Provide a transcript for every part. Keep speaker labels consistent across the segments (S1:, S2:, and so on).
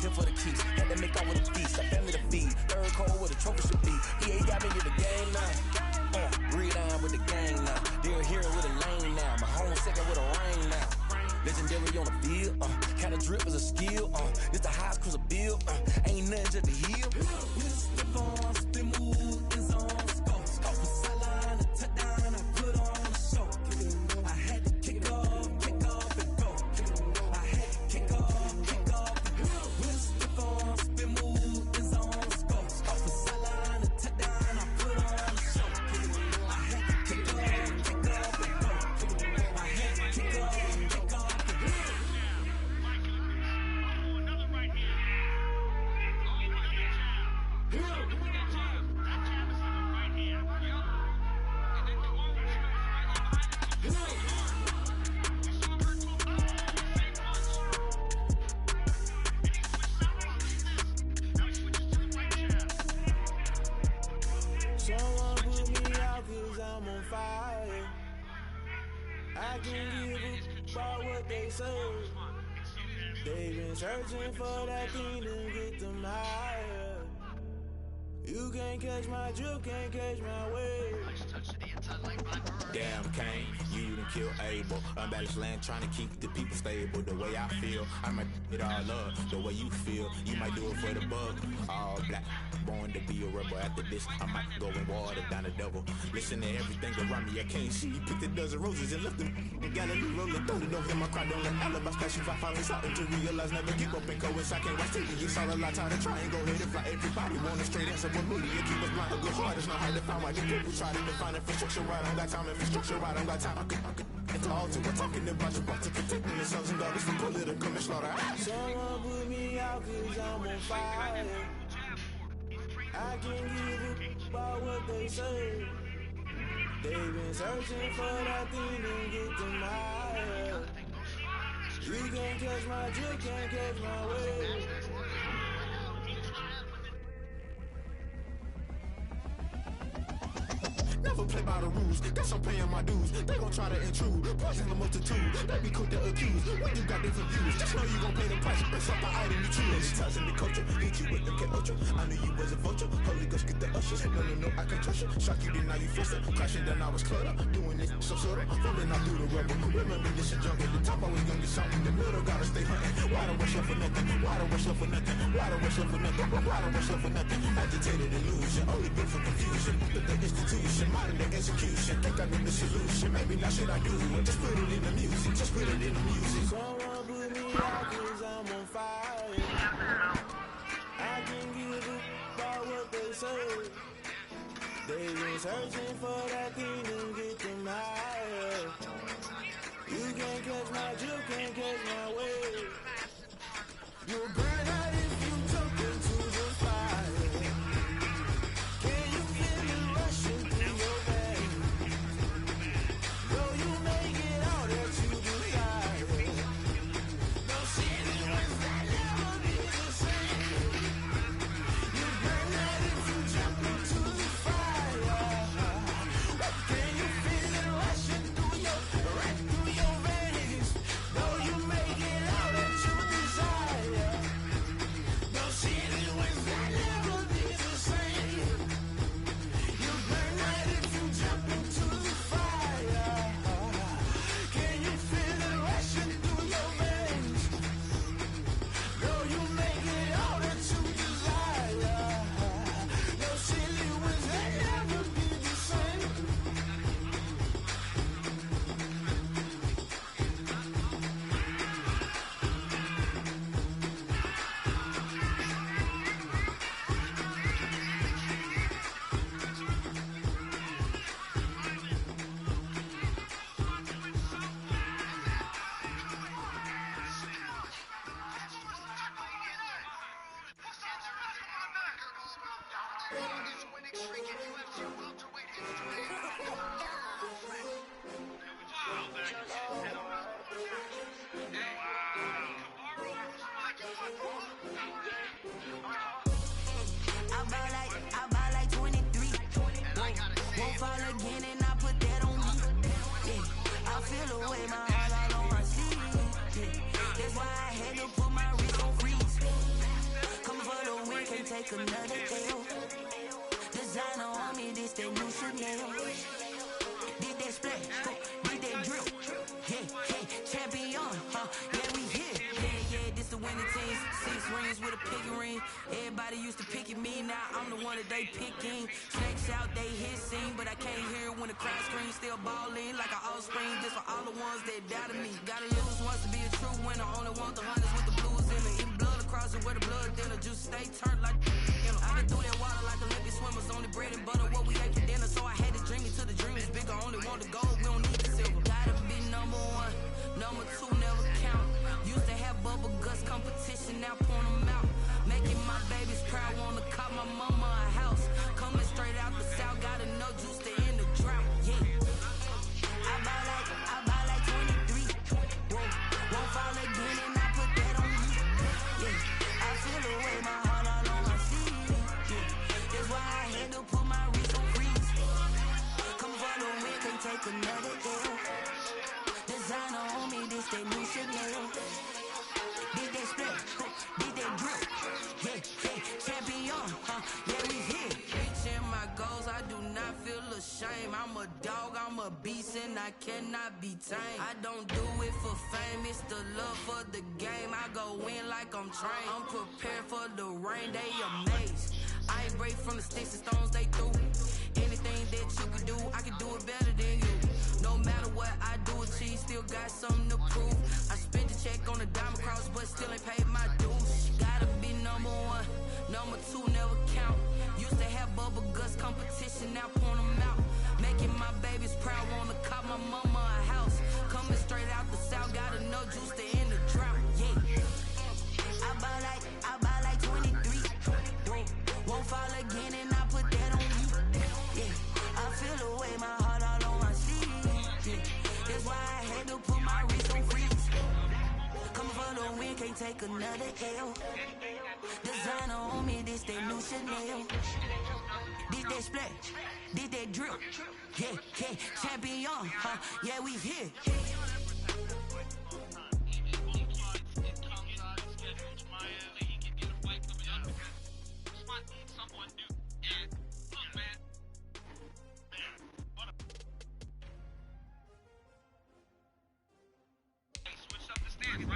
S1: here for the keys. Had to make out with a feast, a family to feed. Third cold with a trophy should be. EA got me with the game now. Breed on with the gang now. They're here with a lane now. My home second with a rain now. Legendary on the field, kinda drip is a skill, it's the highest cruiser bill, ain't nothing just to heal. Step on, spin move, it's on, scope the sideline, a touchdown, I put on a show. I had to kick off and go. I had to kick off and go. Step on, spin move, it's on, scope the sideline, a touchdown, I put on a show. I had to kick off and go. I had to kick off.
S2: Someone put me out 'cause I'm on fire. I can give about what they say. They've been searching for that thing to get them higher. You can't catch my drip, can't catch my wave.
S3: Damn, Kane, you done kill Abel. Unbalanced land, trying to keep the people stable. The way I feel, I might it all up. The way you feel, you might do it for the bug. All black, born to be a rebel. After this, I might go and water down the devil. Listen to everything around me, I can't see. Picked a dozen roses and left them. And got a new roller, thrown it over my crowd. Don't let alibis clash if I finally started to realize. Never give up and go I can't watch TV. It's all a lot time to try and go ahead and fly. Everybody want a straight answer, but really it keep us blind. A good heart is not hard to find. Why the people try to define infrastructure right? I don't got time, infrastructure right? I don't got time. I could it's all to we're talking about your part to protecting the sons and daughters from political and slaughter.
S2: Someone put me out 'cause I'm on fire. I can't give about what they say. They've been searching for that thing to get them higher. You can't catch my drip, can't catch my wave.
S3: Never play by the rules, guess I'm paying my dues. They gon' try to intrude, poison the multitude. They be quick to accuse, when you got different views. Just know you gon' pay the price, based off the item you choose. Digitizing the culture, hit you with MK Ultra. I knew you was a vulture, Holy Ghost get the ushers. No, I can trust you. Shock you, then now you fist it. Crashing, then I was cleared up. Doing this so sorta, rolling out through the rubble. Remember this is jungle, the top always gonna get something. In the middle, gotta stay hunting. Why don't rush up for nothing? Why don't rush up for nothing? Why don't rush up for nothing? Why don't rush up for nothing? Agitated illusion, only built for confusion. The institution, modern day execution. Think I know the solution. Maybe now should I do it? Just put it in the music. Just put it in the music.
S2: Someone put me out 'cause I'm on fire. I can give about what they say. They've been searching for that thing to get them higher. You can't catch my drip, can't catch my wave. You'll burn out if you jump into the fire. Can you feel it rushing through your veins? Though you make it all that you desire. No city was that never be the same. You burn out if you jump into the fire. Can you feel it rushing through your veins? Though you make it all that you desire. No city was that never be the same. You burn out if you jump into the fire. Can you feel it rushing through your veins? Though you make it all that you desire. No city was that never be the same.
S4: I buy like 23. Won't fall again and I put that on me. Yeah. I feel the way my heart all on my sleeve. Yeah. That's why I had to put my wrist on freeze. take another L. Designer on me, this that new Chanel. Did that splash, did that drip. Yeah, champion, yeah, we here. Yeah, this the winning team. 6 rings with a piggy ring. Everybody used to pick at me, now I'm the one that they picking. Snakes out, they hit scene, but I can't hear it when the crowd screams. Still balling like an offspring. This for all the ones that doubted me. Gotta lose once to be a true winner. Only want the hunters with the blues in it. Eating blood across it where the blood thinner. Juice stay turned like I been through that water like Olympic swimmers. Only bread and butter, what we ate for dinner. So I had to dream it till the dream is bigger. Only want the gold, we don't need the silver. Gotta be number 1, number 2 never count. Used to have bubble guts competition, now point them out. Making my babies proud, wanna cop my mama a house. Coming straight out the south, gotta know juice to end the drought. Yeah, I buy like 23. Whoa, won't fall again and I put that on you. Yeah, I feel the way my heart all on my sleeve. Yeah, that's why I had to put my wrist on freeze. Come follow me, can't take another L. Designer on me, this that new Chanel. Did that split, did that drip. Yeah, champion, yeah, we here. Reaching my goals, I do not feel ashamed. I'm a dog, I'm a beast, and I cannot be tamed. I don't do it for fame, it's the love for the game. I go in like I'm trained. I'm prepared for the rain, they amazed. I ain't break from the sticks and stones they threw. Anything that you can do, I can do it better than you. No matter what I do, achieve, still got something to prove. I spent the check on the diamond cross, but still ain't paid my dues. Gotta be number 1, number 2 never count. Used to have bubble guts competition, now point them out. Making my babies proud, wanna cop my mama a house. Coming straight out the south, gotta know juice to end the drought. Yeah, I buy like 23. Whoa, won't fall again and I put that on you. Yeah, I feel the way my heart all on my sleeve. Yeah, that's why I had to put my wrist on freeze. Coming for the win, can't take another L. Designer on me, this that new Chanel. Did that splash, did that drip. Yeah, champion, yeah, we here.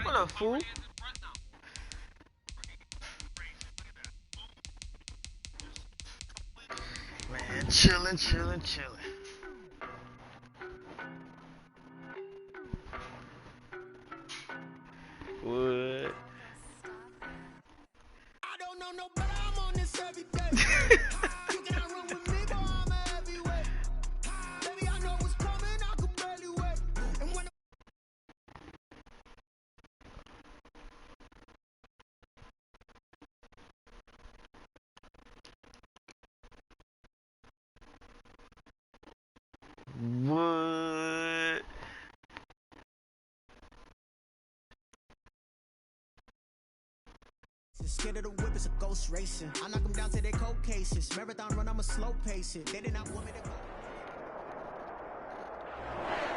S5: What a fool. Man, chillin'. What?
S2: I don't know no better, I'm on this every day. You cannot run with me, boy, I'm a heavyweight. Baby, I know what's coming, I can barely wait. And when
S5: What?
S2: scared of the whip, it's a ghost racing. I knock them down to their cold cases. Marathon run, I'm a slow pace it. They did not want me to go.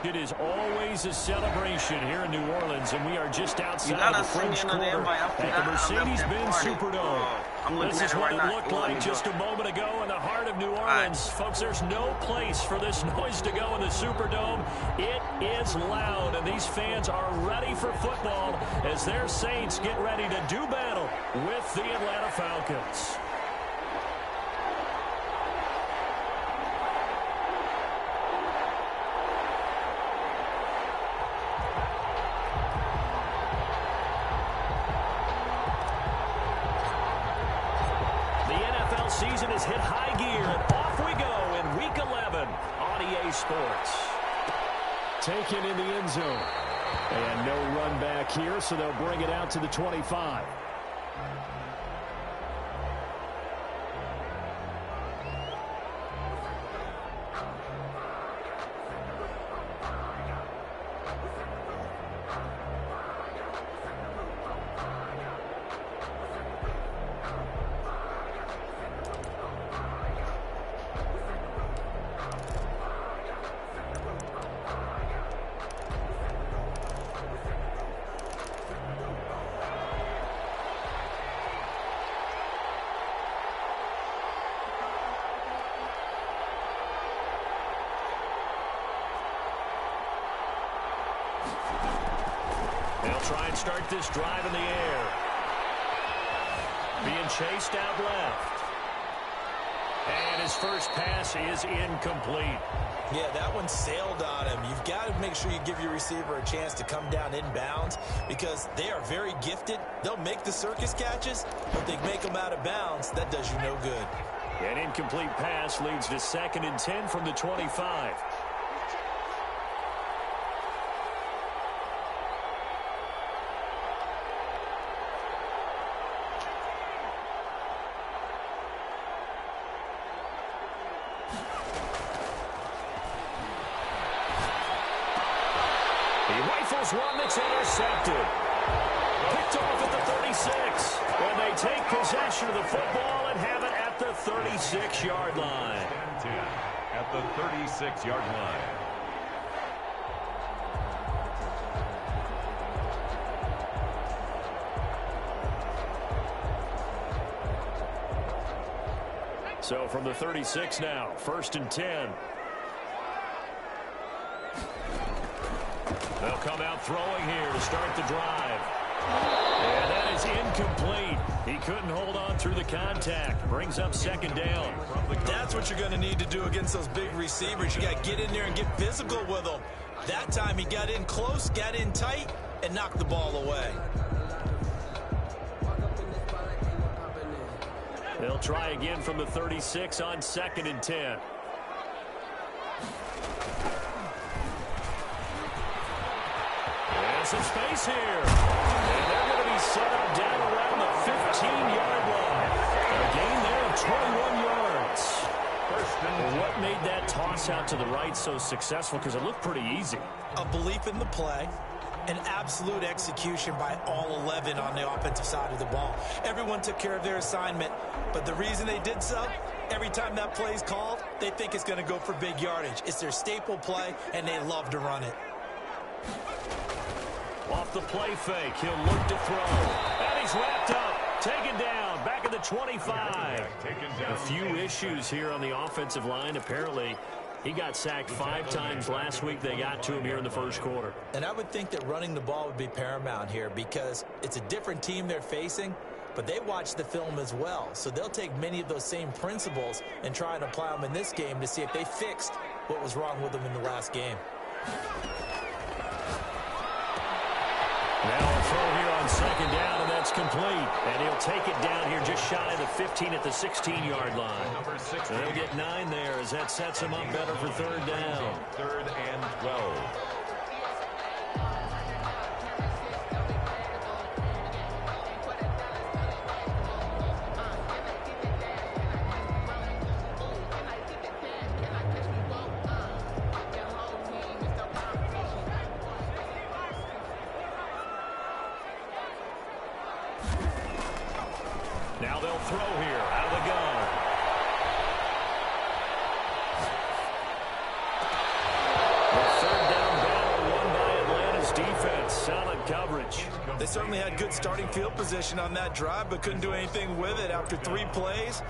S6: It is always a celebration here in New Orleans, and we are just outside the French Quarter at the Mercedes-Benz Superdome. This is what it looked like just a moment ago in the heart of New Orleans. Folks, there's no place for this noise to go in the Superdome. It is loud, and these fans are ready for football as their Saints get ready to do battle with the Atlanta Falcons. Season has hit high gear, and off we go in Week 11 on EA Sports. Taken in the end zone. And no run back here, so they'll bring it out to the 25. try and start this drive in the air. Being chased out left. And his first pass is incomplete.
S7: Yeah, that one sailed on him. You've got to make sure you give your receiver a chance to come down inbounds because they are very gifted. They'll make the circus catches, but they make them out of bounds. That does you no good.
S6: An incomplete pass leads to 2nd and 10 from the 25. One that's intercepted. Picked off at the 36. And they take possession of the football and have it at the 36-yard line.
S8: 10 at the 36-yard line.
S6: So from the 36 now, 1st and 10. They'll come out throwing here to start the drive. And that is incomplete. He couldn't hold on through the contact. Brings up 2nd down.
S7: That's what you're going to need to do against those big receivers. You got to get in there and get physical with them. That time he got in close, got in tight, and knocked the ball away.
S6: They'll try again from the 36 on 2nd and 10. Some space here. And they're going to be set up down around the 15-yard line. A gain there of 21 yards. Well, what made that toss out to the right so successful? Because it looked pretty easy.
S7: A belief in the play. An absolute execution by all 11 on the offensive side of the ball. Everyone took care of their assignment. But the reason they did so, every time that play is called, they think it's going to go for big yardage. It's their staple play, and they love to run it.
S6: Off the play fake, he'll look to throw. And he's wrapped up, taken down, back at the 25. A few issues here on the offensive line. Apparently, he got sacked 5 times last week. They got to him here in the first quarter.
S7: And I would think that running the ball would be paramount here because it's a different team they're facing, but they watch the film as well. So they'll take many of those same principles and try and apply them in this game to see if they fixed what was wrong with them in the last game.
S6: Now a throw here on 2nd down, and that's complete. And he'll take it down here just shy of the 15 at the 16-yard line. They'll get 9 there as that sets him up better for 3rd down.
S8: 3rd and 12.
S6: Now they'll throw here out of the gun. The 3rd down battle won by Atlanta's defense. Solid coverage.
S7: They certainly had good starting field position on that drive, but couldn't do anything with it after 3 plays.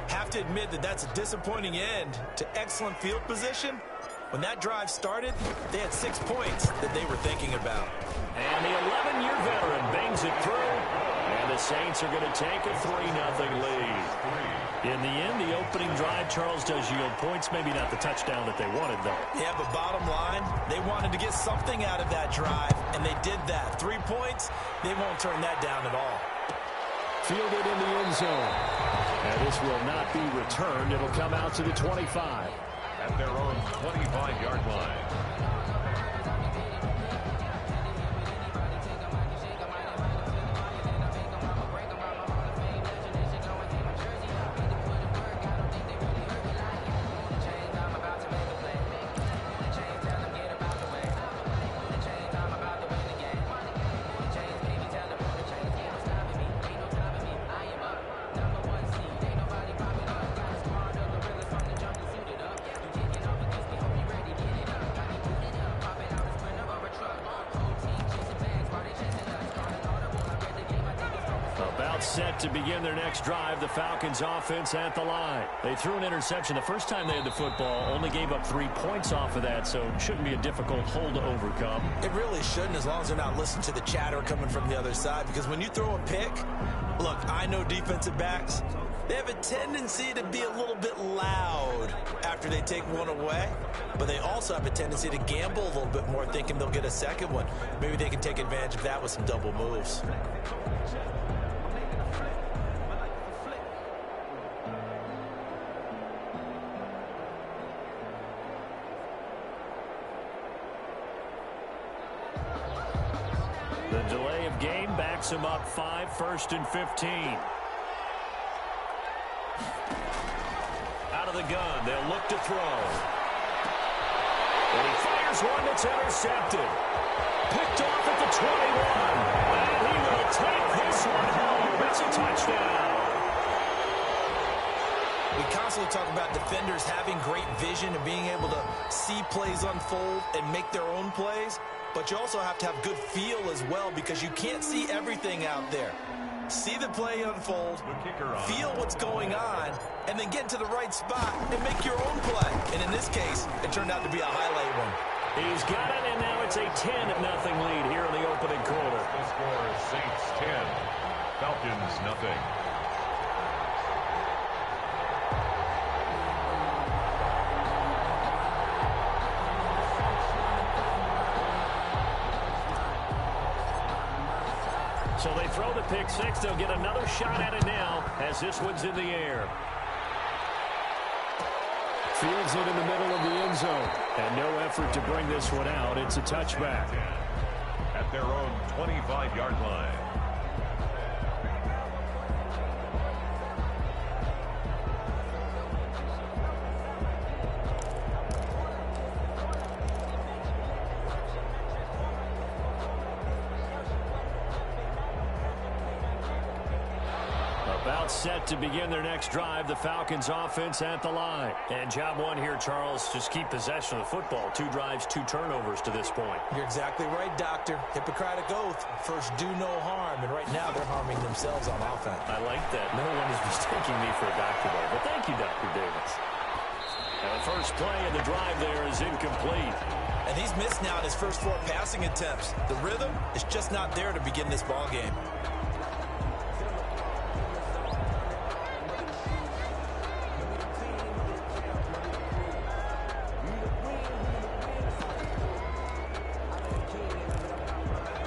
S7: Have to admit that that's a disappointing end to excellent field position. When that drive started, they had 6 points that they were thinking about.
S6: And the 11-year veteran bangs it through. And the Saints are going to take a 3-0 lead. In the end, the opening drive, Charles, does yield points. Maybe not the touchdown that they wanted, though.
S7: Yeah, but bottom line, they wanted to get something out of that drive, and they did that. 3 points, they won't turn that down at all.
S6: Fielded in the end zone. And this will not be returned. It'll come out to the 25.
S8: At their own 25-yard line.
S6: About set to begin their next drive, the Falcons offense at the line. They threw an interception the first time they had the football, only gave up 3 points off of that, so it shouldn't be a difficult hole to overcome.
S7: It really shouldn't, as long as they're not listening to the chatter coming from the other side, because when you throw a pick, look, I know defensive backs, they have a tendency to be a little bit loud after they take one away, but they also have a tendency to gamble a little bit more, thinking they'll get a second one. Maybe they can take advantage of that with some double moves.
S6: The delay of game backs him up 5, 1st and 15. Out of the gun, they'll look to throw. And he fires one that's intercepted. Picked off at the 21. And he will take this one home. It's a touchdown.
S7: We constantly talk about defenders having great vision and being able to see plays unfold and make their own plays. But you also have to have good feel as well, because you can't see everything out there. See the play unfold, feel what's going on, and then get to the right spot and make your own play. And in this case, it turned out to be a highlight one.
S6: He's got it, and now it's a 10-0 lead here in the opening quarter.
S8: The score is Saints 10, Falcons nothing.
S6: So they throw the pick six. They'll get another shot at it now as this one's in the air. Fields it in the middle of the end zone. And no effort to bring this one out. It's a touchback.
S8: At their own 25-yard line.
S6: About set to begin their next drive, the Falcons offense at the line. And job one here, Charles, just keep possession of the football. 2 drives, 2 turnovers to this point.
S7: You're exactly right, Doctor. Hippocratic oath. First, do no harm. And right now, they're harming themselves on offense.
S6: I like that. No one is mistaking me for a doctor there. But thank you, Dr. Davis. And the first play of the drive there is incomplete.
S7: And he's missed now in his first 4 passing attempts. The rhythm is just not there to begin this ball game.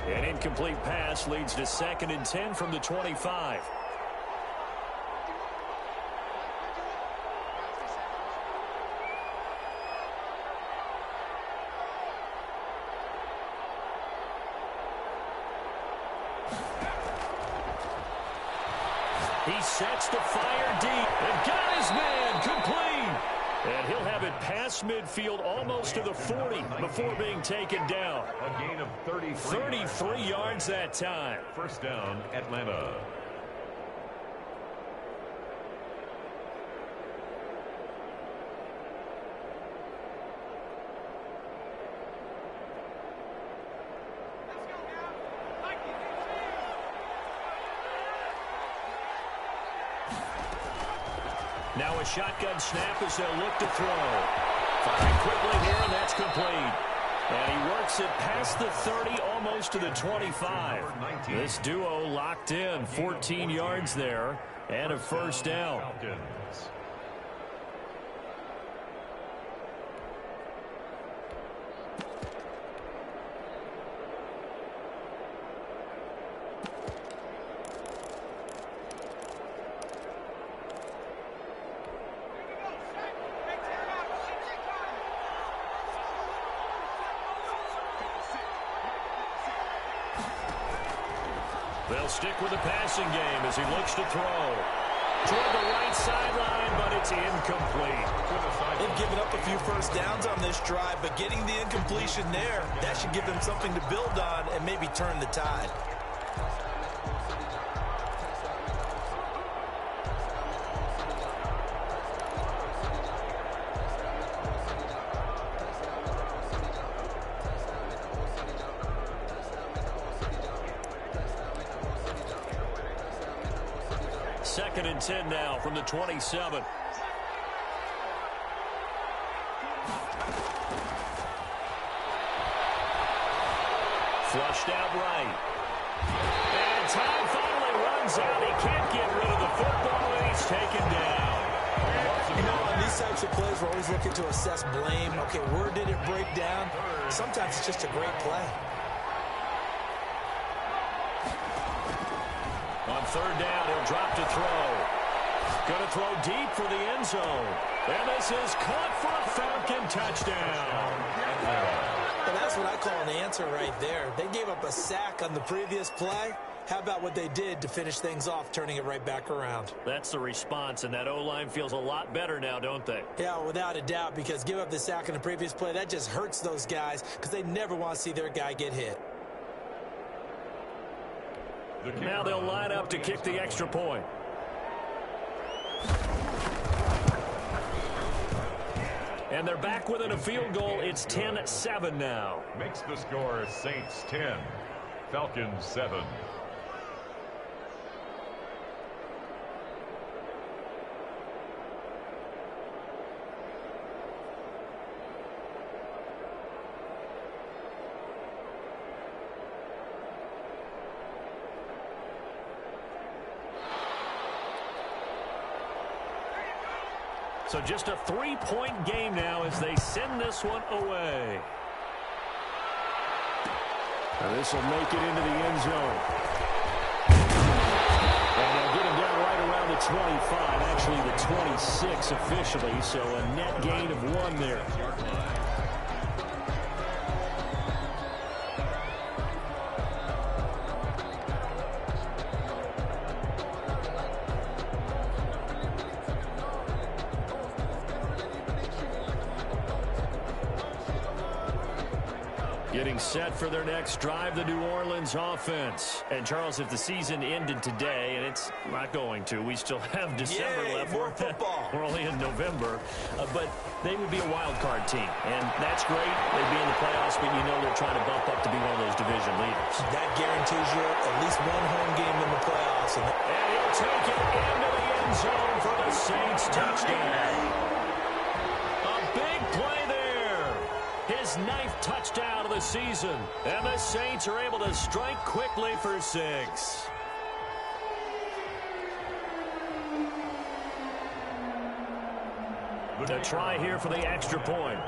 S6: An incomplete pass leads to 2nd and 10 from the 25. He sets the fire deep and got his man complete. And he'll have it past midfield almost to the 40 before being taken down.
S8: A gain of
S6: 33 yards that time.
S8: First down, Atlanta.
S6: Now a shotgun snap as they'll look to throw. Firing quickly here, and that's complete. And he works it past the 30, almost to the 25. This duo locked in, 14 yards there, and a first down.
S8: Falcons.
S6: They'll stick with the passing game as he looks to throw. Toward the right sideline, but it's incomplete.
S7: They've given up a few first downs on this drive, but getting the incompletion there, that should give them something to build on and maybe turn the tide.
S6: 2nd and 10 now from the 27. Flushed out right. And time finally runs out. He can't get rid of the football, and he's taken down.
S7: You know, on these types of plays, we're always looking to assess blame. Okay, where did it break down? Sometimes it's just a great play.
S6: On 3rd down, he'll drop to throw. Going to throw deep for the end zone. And this is caught for a Falcon touchdown.
S7: Well, that's what I call an answer right there. They gave up a sack on the previous play. How about what they did to finish things off, turning it right back around?
S6: That's the response, and that O-line feels a lot better now, don't they?
S7: Yeah, without a doubt, because give up the sack on the previous play, that just hurts those guys because they never want to see their guy get hit.
S6: Now they'll line up to kick the extra point. And they're back within a field goal. It's 10-7 now.
S8: Makes the score Saints 10, Falcons 7.
S6: So just a 3-point game now as they send this one away.
S9: Now this will make it into the end zone. And they'll get him down right around the 25, actually the 26 officially, so a net gain of 1 there.
S6: Getting set for their next drive, the New Orleans offense. And, Charles, if the season ended today, and it's not going to, we still have December left.
S7: More football.
S6: We're only in November. But they would be a wild card team. And that's great. They'd be in the playoffs, but you know they're trying to bump up to be one of those division leaders.
S7: That guarantees you at least one home game in the playoffs.
S6: And he'll take it into the end zone for the Saints touchdown. A big play there. His 9th touchdown of the season. And the Saints are able to strike quickly for 6. To try here for the extra point.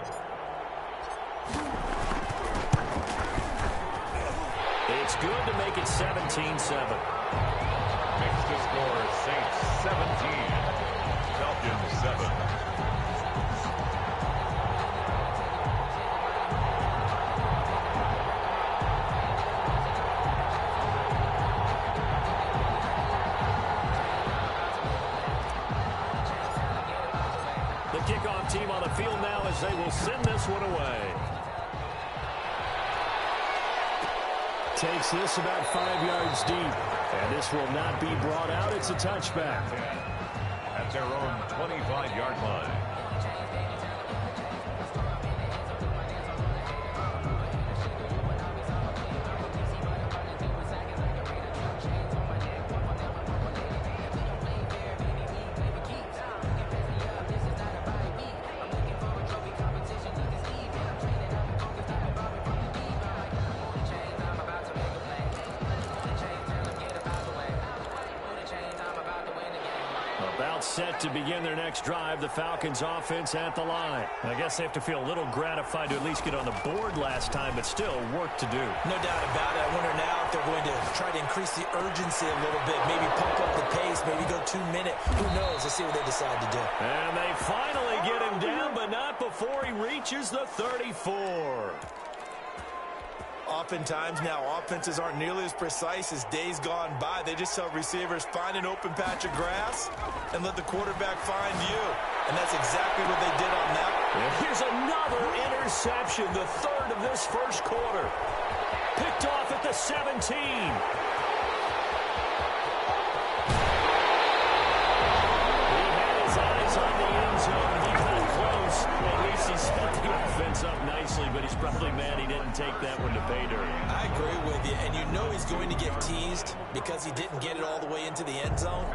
S6: It's good to make it 17-7.
S8: Makes the score Saints 17, Falcons 7.
S6: Kickoff team on the field now as they will send this one away.
S9: Takes this about 5 yards deep. And this will not be brought out. It's a touchback.
S8: At their own 25-yard line.
S6: Set to begin their next drive, the Falcons offense at the line. I guess they have to feel a little gratified to at least get on the board last time, but still work to do.
S7: No doubt about it. I wonder now if they're going to try to increase the urgency a little bit, maybe pump up the pace, maybe go 2-minute. Who knows? Let's see what they decide to do.
S6: And they finally get him down, but not before he reaches the 34.
S7: Oftentimes now offenses aren't nearly as precise as days gone by. They just tell receivers, find an open patch of grass and let the quarterback find you. And that's exactly what they did on that.
S6: And here's another interception, the 3rd of this first quarter. Picked off at the 17. He had his eyes on the end zone. He got close. At least he set the offense up nicely, but he's probably mad he didn't take that one to pay dirt.
S7: I agree with you, and you know he's going to get teased because he didn't get it all the way into the end zone.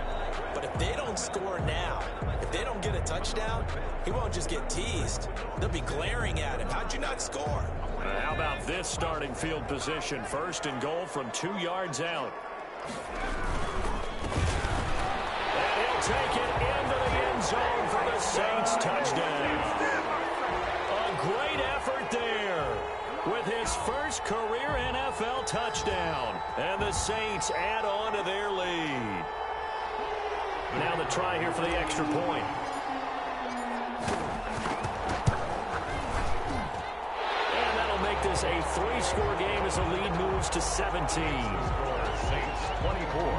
S7: But if they don't score now, if they don't get a touchdown, he won't just get teased. They'll be glaring at him. How'd you not score?
S6: How about this starting field position? 1st and goal from 2 yards out. And he'll take it into the end zone for the Saints touchdown. A great effort there with his first career NFL touchdown. And the Saints add on to their lead. Now the try here for the extra point. And that'll make this a 3-score game as the lead moves to 17.
S8: Saints 24,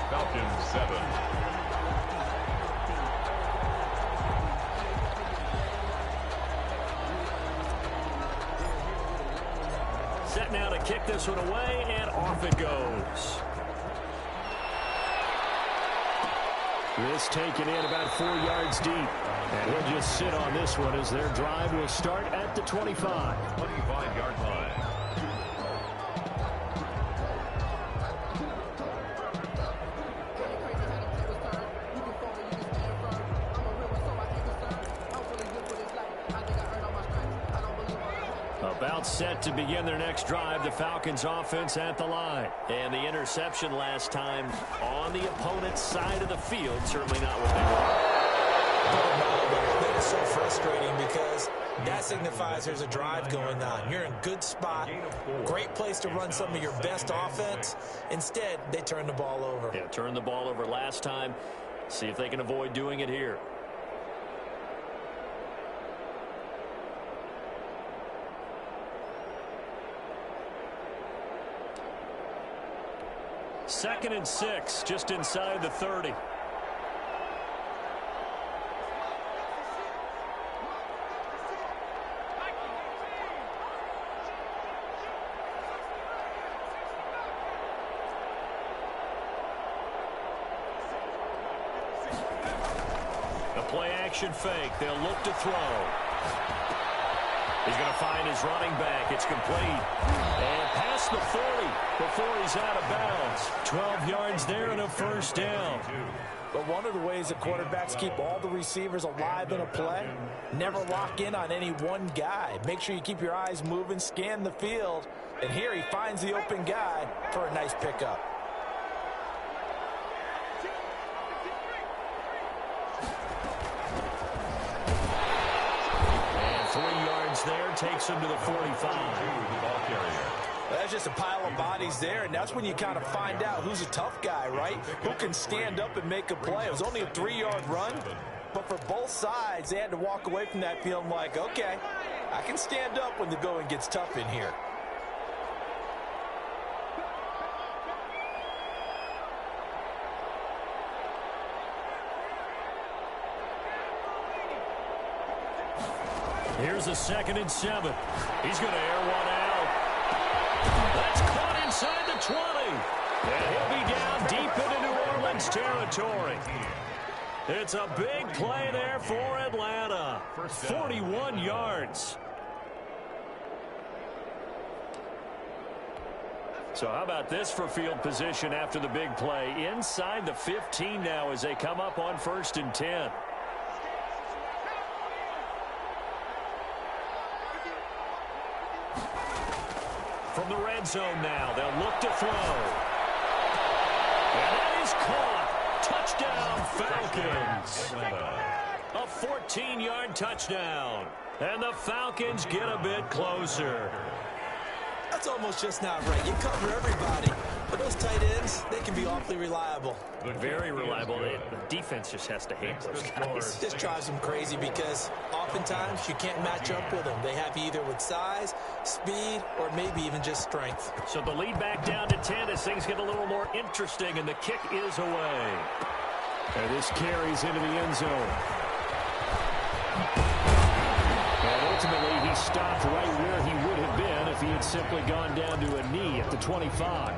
S8: Falcons 7.
S6: Set now to kick this one away, and off it goes. This taken in about 4 yards deep. And he'll just sit on this one as their drive will start at the 25.
S8: 25-yard line.
S6: About set to begin their next drive, the Falcons offense at the line. And the interception last time on the opponent's side of the field, certainly not what they want.
S7: That is so frustrating because that signifies there's a drive going on. You're in a good spot, great place to run some of your best offense. Instead, they turn the ball over.
S6: Yeah, turned the ball over last time. See if they can avoid doing it here. Second and 6, just inside the 30. The play action fake. They'll look to throw. He's going to find his running back. It's complete. And past the 40 before he's out of bounds. 12 yards there and a first down.
S7: But one of the ways that quarterbacks keep all the receivers alive in a play, never lock in on any one guy. Make sure you keep your eyes moving, scan the field. And here he finds the open guy for a nice pickup.
S6: And 3 yards there takes him to the 45.
S7: That's just a pile of bodies there, and that's when you kind of find out who's a tough guy, right? Who can stand up and make a play. It was only a 3-yard run, but for both sides, they had to walk away from that feeling like, okay, I can stand up when the going gets tough in here.
S6: Here's a 2nd and 7. He's going to air one out. That's caught inside the 20. And he'll be down deep into New Orleans territory. It's a big play there for Atlanta. 41 yards. So how about this for field position after the big play? Inside the 15 now as they come up on 1st and 10. From the red zone now, they'll look to throw. And that is caught. Touchdown, Falcons. A 14-yard touchdown. And the Falcons get a bit closer.
S7: That's almost just not right. You cover everybody. But those tight ends, they can be awfully reliable.
S6: Very reliable. The defense just has to hate those guys.
S7: This drives them crazy because oftentimes you can't match up with them. They have either with size, speed, or maybe even just strength.
S6: So the lead back down to 10 as things get a little more interesting, and the kick is away. And this carries into the end zone. And ultimately, he stopped right where he would have been if he had simply gone down to a knee at the 25.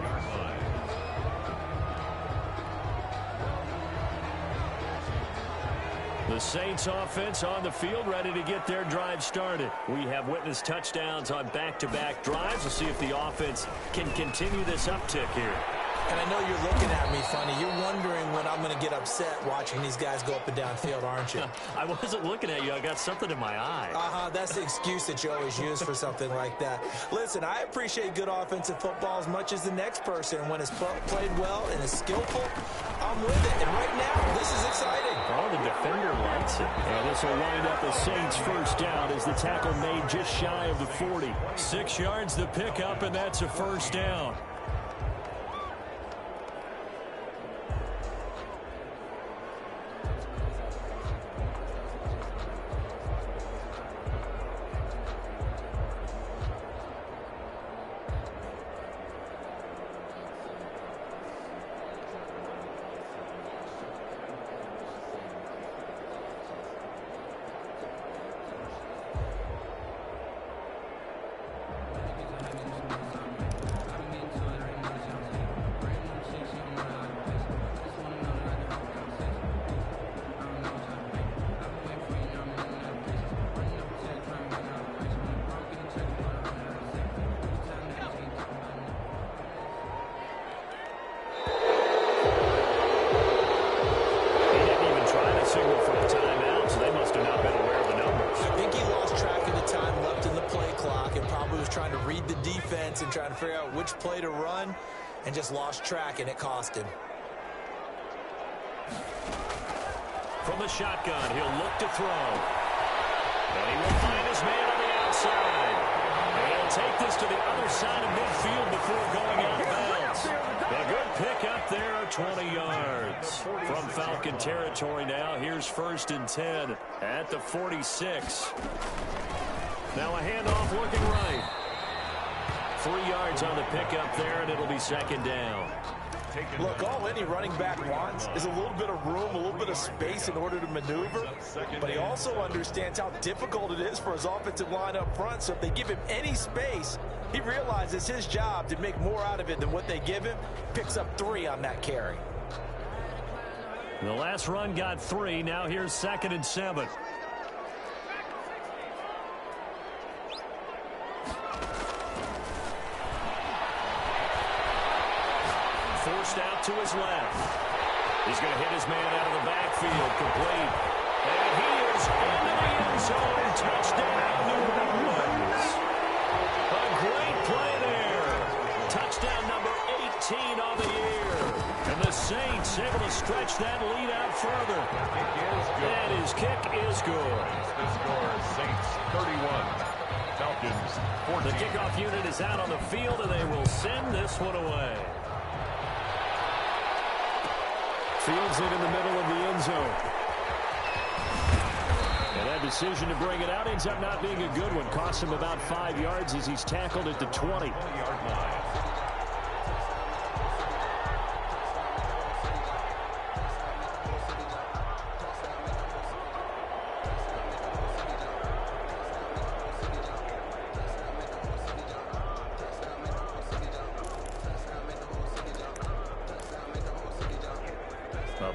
S6: The Saints offense on the field ready to get their drive started. We have witnessed touchdowns on back-to-back drives. We'll see if the offense can continue this uptick here.
S7: And I know you're looking at me funny. You're wondering when I'm going to get upset watching these guys go up and down field, aren't you?
S9: I wasn't looking at you. I got something in my eye.
S7: That's the excuse that you always use for something like that. Listen, I appreciate good offensive football as much as the next person. And when it's played well and is skillful, I'm with it. And right now, this is exciting.
S9: Oh, the defender likes it. And this will wind up a Saints first down as the tackle made just shy of the 40.
S6: 6 yards the pickup, and that's a first down.
S7: And trying to figure out which play to run and just lost track, and it cost him.
S6: From the shotgun, he'll look to throw. And he will find his man on the outside. And he'll take this to the other side of midfield before going out of bounds. A good pick up there, 20 yards. From Falcon territory now, here's 1st and 10 at the 46. Now a handoff looking right. 3 yards on the pickup there, and it'll be 2nd down.
S7: Look, all any running back wants is a little bit of room, a little bit of space in order to maneuver. But he also understands how difficult it is for his offensive line up front. So if they give him any space, he realizes his job to make more out of it than what they give him. Picks up 3 on that carry.
S6: The last run got 3. Now here's 2nd and 7. Forced out to his left. He's going to hit his man out of the backfield, complete. And he is into the end zone. Touchdown, New Orleans. A great play there. Touchdown number 18 on the year. And the Saints able to stretch that lead out further. And his kick is good.
S8: The score is Saints 31. Falcons 14.
S6: The kickoff unit is out on the field, and they will send this one away. Fields it in the middle of the end zone. And that decision to bring it out ends up not being a good one. Costs him about 5 yards as he's tackled at the 20.
S8: 20-yard line.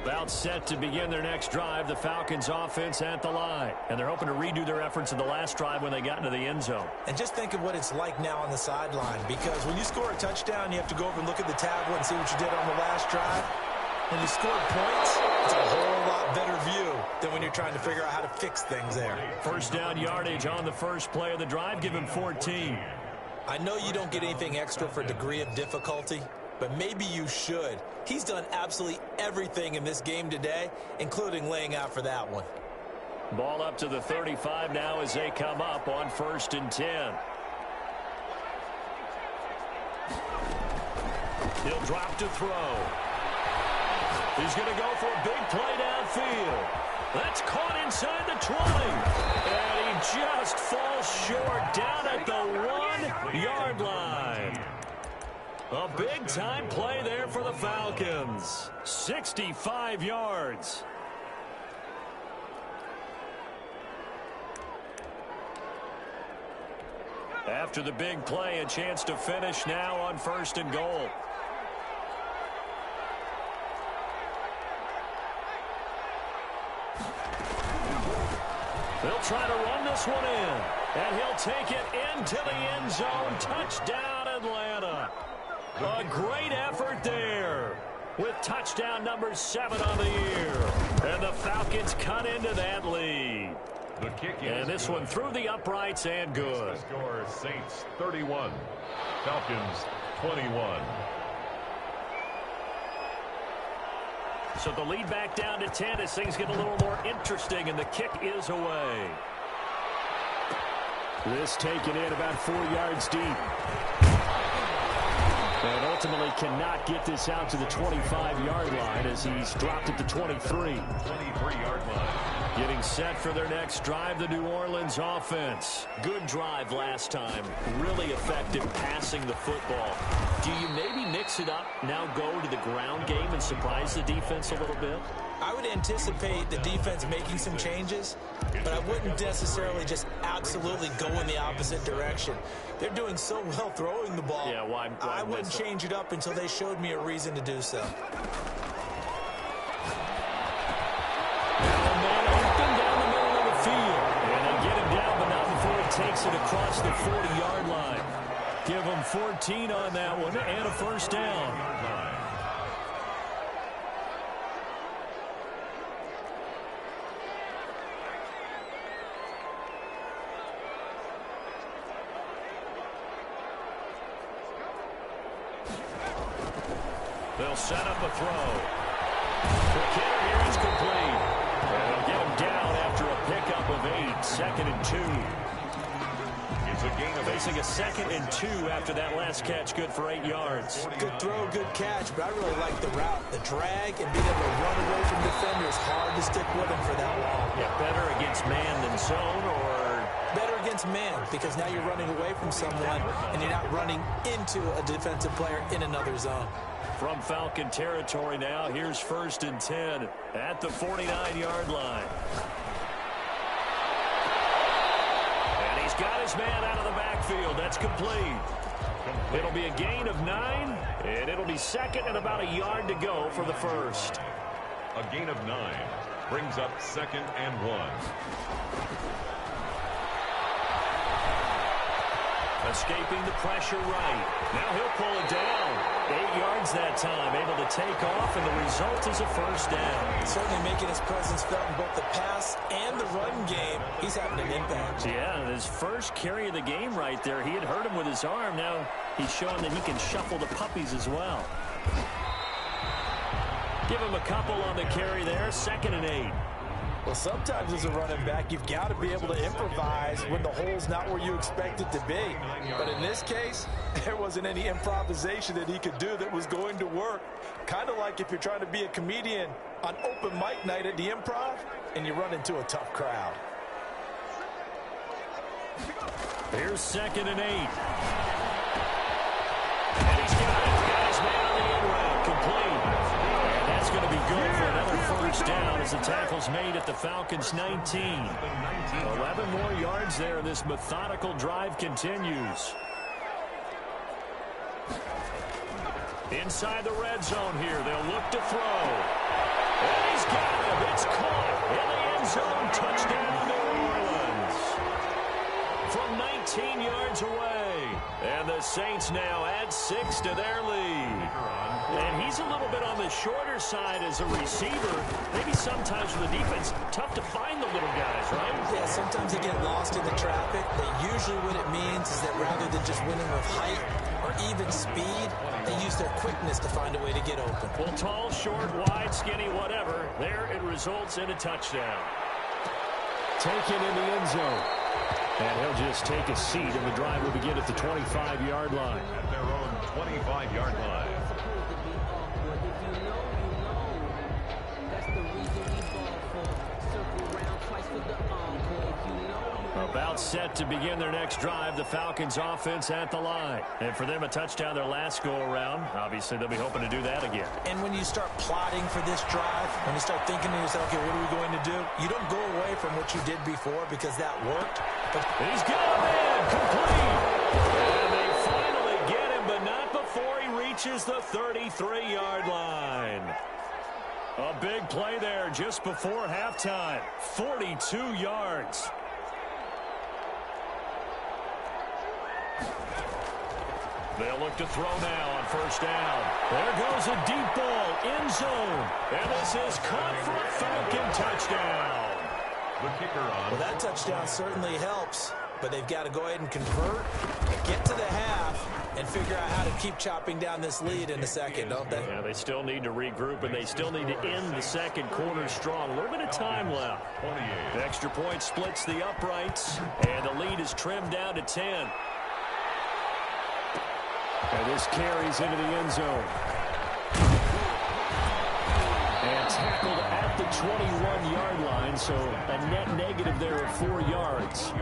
S6: About set to begin their next drive. The Falcons offense at the line. And they're hoping to redo their efforts in the last drive when they got into the end zone.
S7: And just think of what it's like now on the sideline. Because when you score a touchdown, you have to go over and look at the tablet and see what you did on the last drive. When you scored points, it's a whole lot better view than when you're trying to figure out how to fix things there.
S6: First down yardage on the first play of the drive. Give him 14.
S7: I know you don't get anything extra for degree of difficulty, but maybe you should. He's done absolutely everything in this game today, including laying out for that one.
S6: Ball up to the 35 now as they come up on 1st and 10. He'll drop to throw. He's going to go for a big play downfield. That's caught inside the 20. And he just falls short down at the 1-yard line. A big-time play there for the Falcons. 65 yards. After the big play, a chance to finish now on 1st and goal. They'll try to run this one in. And he'll take it into the end zone. Touchdown, Atlanta. A great effort there. with touchdown number 7 on the year. And the Falcons cut into that lead.
S8: The kick is
S6: and this
S8: good.
S6: one through the uprights and good.
S8: The score, Saints 31, Falcons 21.
S6: So the lead back down to 10 as things get a little more interesting, and the kick is away. This taken in about 4 yards deep. And ultimately cannot get this out to the 25-yard line as he's dropped at the 23.
S8: 23-yard line.
S6: Getting set for their next drive, the New Orleans offense. Good drive last time. Really effective passing the football. Do you maybe mix it up, now go to the ground game and surprise the defense a little bit?
S7: I would anticipate the defense making some changes, but I wouldn't necessarily just absolutely go in the opposite direction. They're doing so well throwing the ball.
S6: Yeah, why
S7: I wouldn't change it up until they showed me a reason to do so.
S6: Takes it across the 40-yard line. Give them 14 on that one and a first down. They'll set up a throw. The kick here is complete. And they'll get him down after a pickup of 8. 2nd and 2. Facing a 2nd and 2 after that last catch, good for 8 yards.
S7: Good throw, good catch, but I really like the route. The drag and being able to run away from defenders, hard to stick with him for that long.
S6: Yeah, better against man than zone, or?
S7: Better against man, because now you're running away from someone and you're not running into a defensive player in another zone.
S6: From Falcon territory now, here's 1st and 10 at the 49-yard line. Got his man out of the backfield. That's complete. It'll be a gain of 9, and it'll be 2nd and about a yard to go for the first.
S8: A gain of 9 brings up 2nd and 1.
S6: Escaping the pressure right. Now he'll pull it down. 8 yards that time, able to take off, and the result is a first down.
S7: Certainly making his presence felt in both the pass and the run game. He's having an impact.
S6: Yeah, his first carry of the game right there. He had hurt him with his arm. Now he's showing that he can shuffle the puppies as well. Give him a couple on the carry there. 2nd and 8.
S7: Well, sometimes as a running back, you've got to be able to improvise when the hole's not where you expect it to be. But in this case, there wasn't any improvisation that he could do that was going to work. Kind of like if you're trying to be a comedian on open mic night at the Improv and you run into a tough crowd.
S6: Here's 2nd and 8. And he's got it. Got his man on the end route. Complete. And that's going to be good for another first down as the tackle's made at the Falcons' 19. 11 more yards there. This methodical drive continues. Inside the red zone here. They'll look to throw. And he's got him. It's caught in the end zone. Touchdown, New Orleans. From 19 yards away. And the Saints now add 6 to their lead. And he's a little bit on the shorter side as a receiver. Maybe sometimes for the defense, tough to find the little guys, right?
S7: Yeah, sometimes they get lost in the traffic, but usually what it means is that rather than just winning with height or even speed, they use their quickness to find a way to get open.
S6: Well, tall, short, wide, skinny, whatever. There it results in a touchdown. Taken in the end zone. And he'll just take a seat, and the drive will begin at the 25-yard line.
S8: At their own 25-yard line.
S6: About set to begin their next drive, the Falcons offense at the line. And for them, a touchdown their last go-around. Obviously, they'll be hoping to do that again.
S7: And when you start plotting for this drive, when you start thinking to yourself, okay, what are we going to do? You don't go away from what you did before because that worked. But
S6: he's got a man, complete. And they finally get him, but not before he reaches the 33-yard line. A big play there just before halftime. 42 yards. They'll look to throw now on first down. There goes a deep ball, end zone. And this is caught for a Falcon touchdown.
S8: The kicker on.
S7: Well, that touchdown certainly helps, but they've got to go ahead and convert, get to the half, and figure out how to keep chopping down this lead in the second, don't they?
S6: Yeah, they still need to regroup, and they still need to end the second quarter strong. A little bit of time left.
S8: 28.
S6: The extra point splits the uprights, and the lead is trimmed down to 10. And this carries into the end zone. And tackled at the 21-yard line, so a net negative there of 4 yards.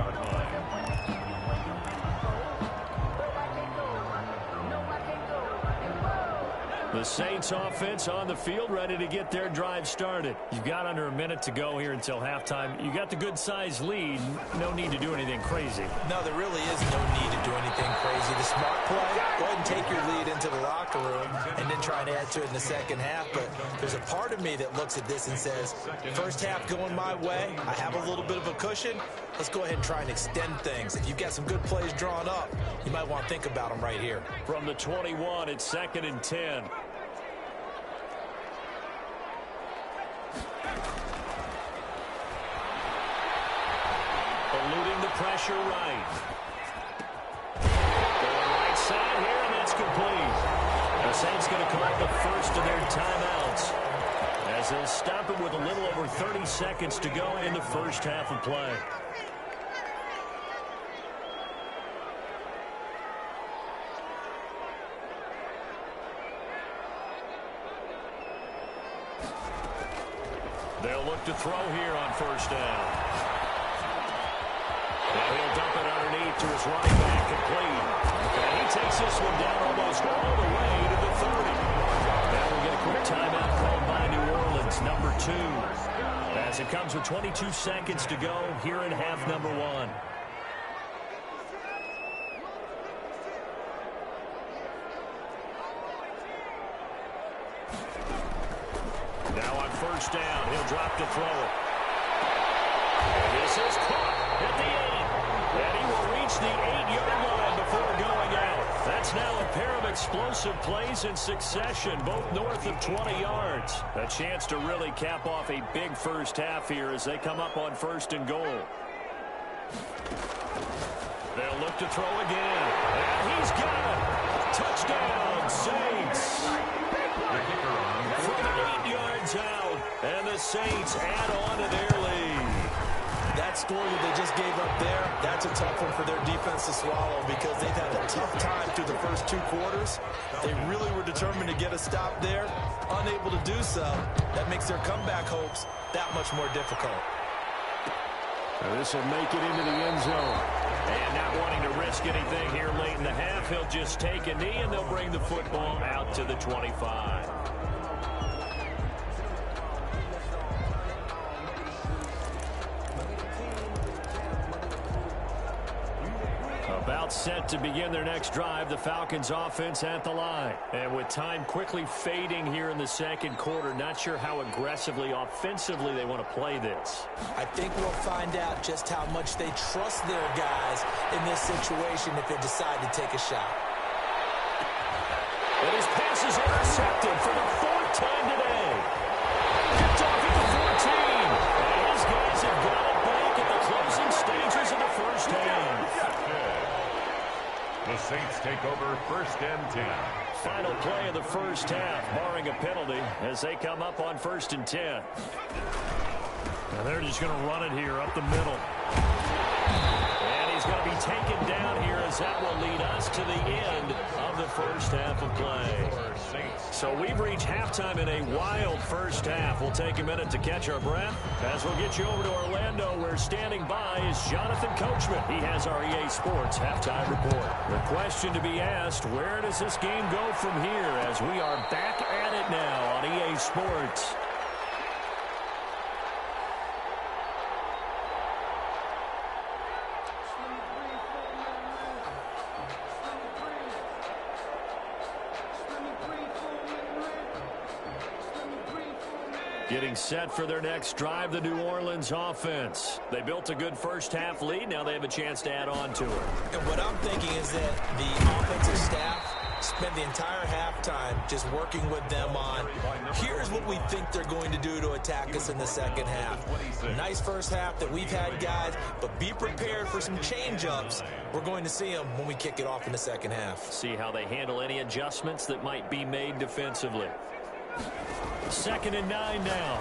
S6: The Saints offense on the field, ready to get their drive started. You've got under a minute to go here until halftime. You got the good-sized lead. No need to do anything crazy.
S7: No, there really is no need to do anything crazy. The smart play, go ahead and take your lead into the locker room and then try and add to it in the second half. But there's a part of me that looks at this and says, first half going my way, I have a little bit of a cushion. Let's go ahead and try and extend things. If you've got some good plays drawn up, you might want to think about them right here.
S6: From the 21, it's 2nd and 10. Eluding the pressure right. Going right side here, and that's complete. The Saints going to call the first of their timeouts as they'll stop it with a little over 30 seconds to go in the first half of play. They'll look to throw here on first down. And he'll dump it underneath to his running back, complete. And he takes this one down almost all the way to the 30. Now we'll get a quick timeout called by New Orleans, number 2. As it comes with 22 seconds to go here in half number 1. Now on first down, he'll drop to throw it. And this is caught at the 8. And he will reach the 8-yard line before going out. That's now a pair of explosive plays in succession, both north of 20 yards. A chance to really cap off a big first half here as they come up on 1st and goal. They'll look to throw again. And he's got it. Touchdown, Saints. From 8 yards out, and the Saints add on to their lead.
S7: That score that they just gave up there, that's a tough one for their defense to swallow because they've had a tough time through the first 2 quarters. They really were determined to get a stop there, unable to do so. That makes their comeback hopes that much more difficult.
S6: This will make it into the end zone. And not wanting to risk anything here late in the half, he'll just take a knee, and they'll bring the football out to the 25. About set to begin their next drive, the Falcons offense at the line. And with time quickly fading here in the second quarter, not sure how aggressively, offensively they want to play this.
S7: I think we'll find out just how much they trust their guys in this situation if they decide to take a shot.
S6: And his pass is intercepted for the 4th time today. Picked off at the 14. And his guys have got it back at the closing stages of the first half.
S8: The Saints take over 1st and 10.
S6: Final play of the first half, barring a penalty, as they come up on 1st and 10. Now they're just going to run it here up the middle. And he's going to be taken down here as that will lead us to the end of the first half of play. So we've reached halftime in a wild first half. We'll take a minute to catch our breath as we'll get you over to Orlando, where standing by is Jonathan Coachman. He has our EA Sports halftime report. The question to be asked, where does this game go from here, as we are back at it now on EA Sports. Getting set for their next drive, the New Orleans offense. They built a good first-half lead. Now they have a chance to add on to it.
S7: And what I'm thinking is that the offensive staff spend the entire halftime just working with them on, here's what we think they're going to do to attack us in the second half. Nice first half that we've had, guys, but be prepared for some change-ups. We're going to see them when we kick it off in the second half.
S6: See how they handle any adjustments that might be made defensively. 2nd and 9 now.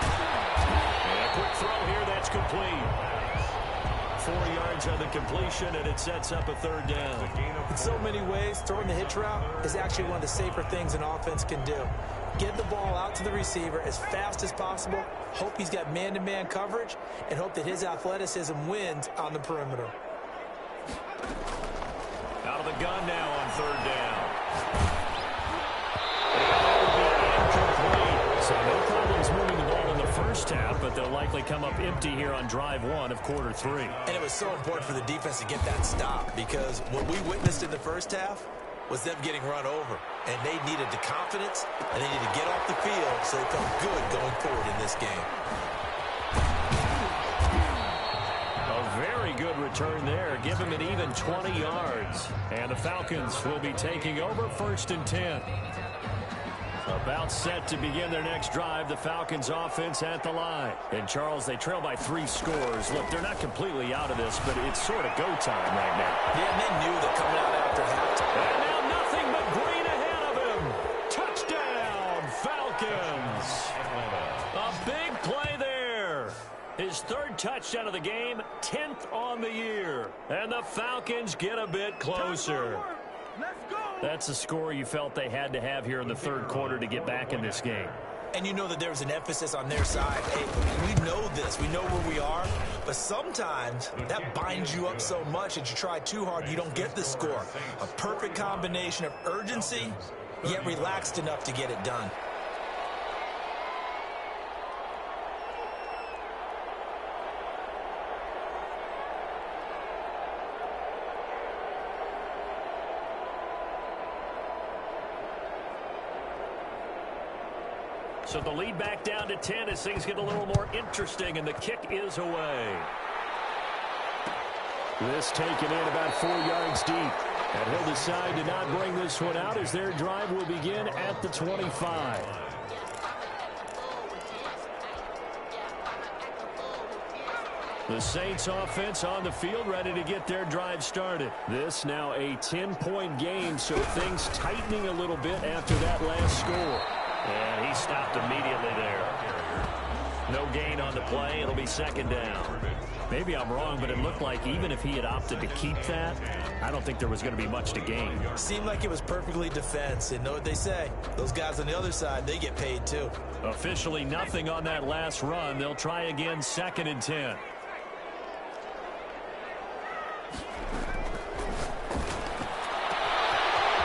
S6: And a quick throw here, that's complete. 4 yards on the completion, and it sets up a 3rd down.
S7: In so many ways, throwing the hitch route is actually one of the safer things an offense can do. Get the ball out to the receiver as fast as possible, hope he's got man-to-man coverage, and hope that his athleticism wins on the perimeter.
S6: Out of the gun now on 3rd down. So no problems moving the ball in the first half, but they'll likely come up empty here on drive 1 of quarter 3.
S7: And it was so important for the defense to get that stop, because what we witnessed in the first half was them getting run over. And they needed the confidence, and they needed to get off the field so they felt good going forward in this game.
S6: A very good return there. Give him an even 20 yards. And the Falcons will be taking over 1st and 10. About set to begin their next drive, the Falcons offense at the line. And, Charles, they trail by 3 scores. Look, they're not completely out of this, but it's sort of go time right now.
S7: Yeah, and they knew that coming out after halftime.
S6: And now nothing but green ahead of him. Touchdown, Falcons. A big play there. His 3rd touchdown of the game, 10th on the year. And the Falcons get a bit closer. That's a score you felt they had to have here in the 3rd quarter to get back in this game.
S7: And you know that there was an emphasis on their side. Hey, we know this. We know where we are. But sometimes that binds you up so much that you try too hard, you don't get the score. A perfect combination of urgency, yet relaxed enough to get it done.
S6: So the lead back down to 10 as things get a little more interesting, and the kick is away. This taken in about 4 yards deep. And he'll decide to not bring this one out as their drive will begin at the 25. The Saints offense on the field ready to get their drive started. This now a 10-point game, so things tightening a little bit after that last score. And he stopped immediately there. No gain on the play. It'll be 2nd down. Maybe I'm wrong, but it looked like even if he had opted to keep that, I don't think there was going to be much to gain.
S7: Seemed like it was perfectly defense. And know what they say? Those guys on the other side, they get paid too.
S6: Officially nothing on that last run. They'll try again 2nd and 10.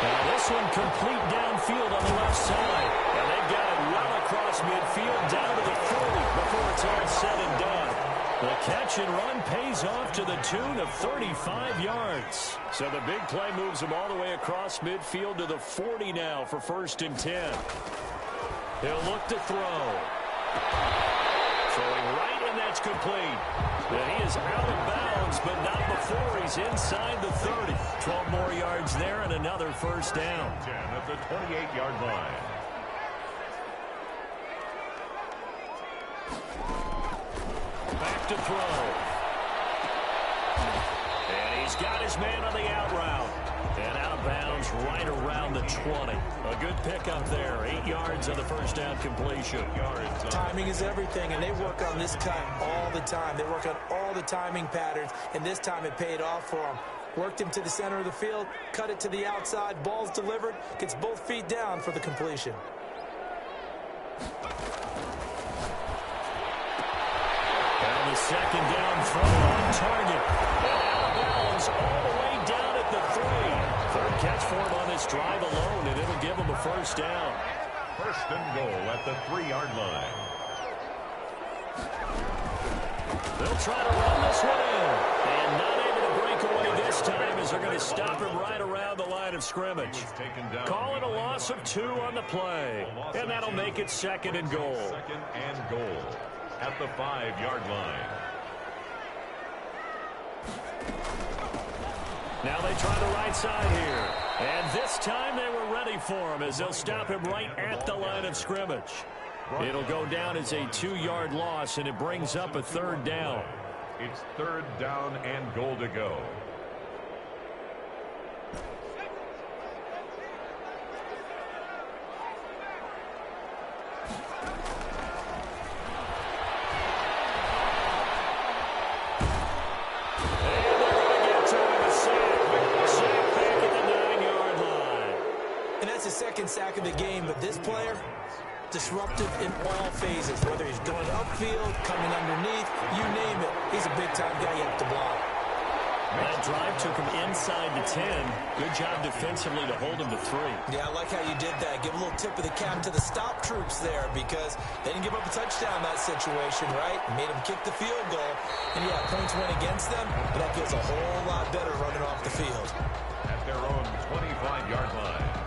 S6: Now this one complete downfield on the left side. And they've got it well across midfield down to the 40 before it's all said and done. The catch and run pays off to the tune of 35 yards. So the big play moves him all the way across midfield to the 40 now for 1st and 10. He'll look to throw. Throwing right, and that's complete. And he is out of bounds, but not before he's inside the 30. 12 more yards there and another 1st down.
S8: 10 at the 28-yard line.
S6: Back to throw. And he's got his man on the out route. And out of bounds right around the 20. A good pickup there. 8 yards on the 1st down completion.
S7: Timing is everything, and they work on this cut all the time. They work on all the timing patterns, and this time it paid off for them. Worked him to the center of the field, cut it to the outside, ball's delivered, gets both feet down for the completion.
S6: And the 2nd down throw on target. And out of bounds all the way down at the 3. 3rd catch for him on this drive alone, and it'll give him a 1st down.
S8: 1st and goal at the 3-yard line.
S6: They'll try to run this one in. And not able to break away this this time as they're going to stop him right around the line of scrimmage. Call it a loss of 2 on the play. And that'll make it 2nd and goal.
S8: 2nd and goal at the 5-yard line.
S6: Now they try the right side here. And this time they were ready for him as they'll stop him right at the line of scrimmage. It'll go down as a 2-yard loss, and it brings up a 3rd down.
S8: It's 3rd down and goal to go.
S7: Second sack of the game, but this player, disruptive in all phases, whether he's going upfield, coming underneath, you name it. He's a big-time guy you have to block.
S6: That drive took him inside the 10. Good job defensively to hold him to 3.
S7: Yeah, I like how you did that. Give a little tip of the cap to the stop troops there because they didn't give up a touchdown in that situation, right? Made them kick the field goal. And, yeah, points went against them, but that feels a whole lot better running off the field.
S8: At their own 25-yard line.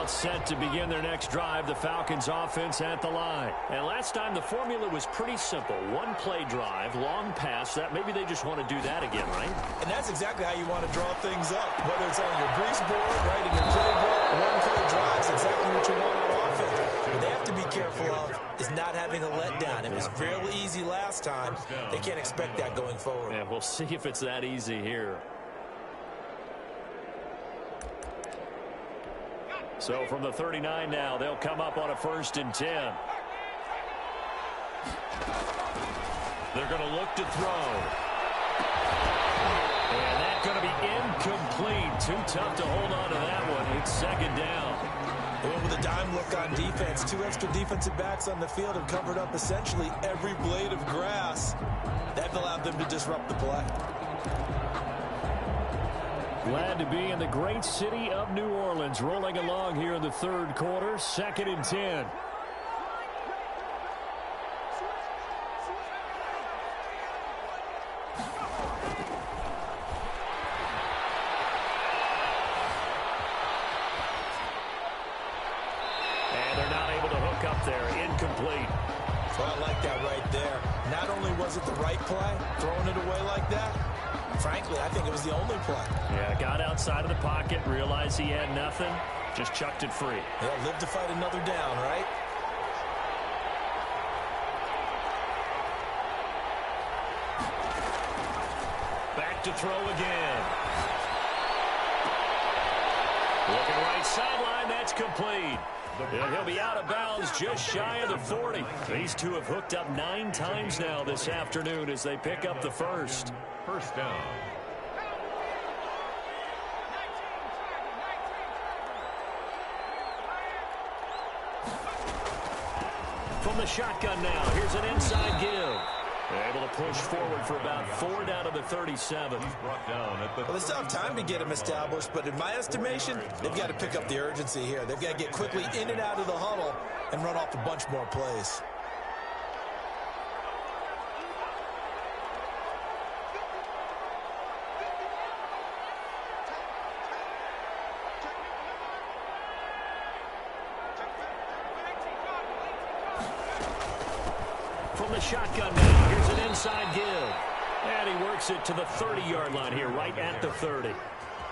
S6: Set to begin their next drive, the Falcons offense at the line. And last time the formula was pretty simple. 1-play drive, long pass. That maybe they just want to do that again, right?
S7: And that's exactly how you want to draw things up. Whether it's on your grease board, right, in your playbook, 1-play drives, exactly what you want on offense. What they have to be careful of is not having a letdown. It was fairly easy last time. They can't expect that going forward.
S6: Yeah, we'll see if it's that easy here. So from the 39 now, they'll come up on a 1st and 10. They're going to look to throw. And that's going to be incomplete. Too tough to hold on to that one. It's 2nd down.
S7: They went with a dime look on defense. 2 extra defensive backs on the field and covered up essentially every blade of grass. That allowed them to disrupt the play.
S6: Glad to be in the great city of New Orleans, rolling along here in the 3rd quarter, 2nd and 10. And they're not able to hook up there, incomplete.
S7: So I like that right there. Not only was it the right play, throwing it away like that, frankly, I think it was the only play.
S6: Yeah, got outside of the pocket, realized he had nothing, just chucked it free.
S7: Yeah, live to fight another down, right?
S6: Back to throw again. Looking right sideline, that's complete. And he'll be out of bounds just shy of the 40. These two have hooked up 9 times now this afternoon as they pick up the 1st.
S8: 1st down.
S6: From the shotgun now, here's an inside give. Able to push forward for about 4 down to the 37.
S7: Well, they still have time to get him established, but in my estimation, they've got to pick up the urgency here. They've got to get quickly in and out of the huddle and run off a bunch more plays.
S6: From the shotgun now, here's an inside give. And he works it to the 30-yard line here, right at the 30.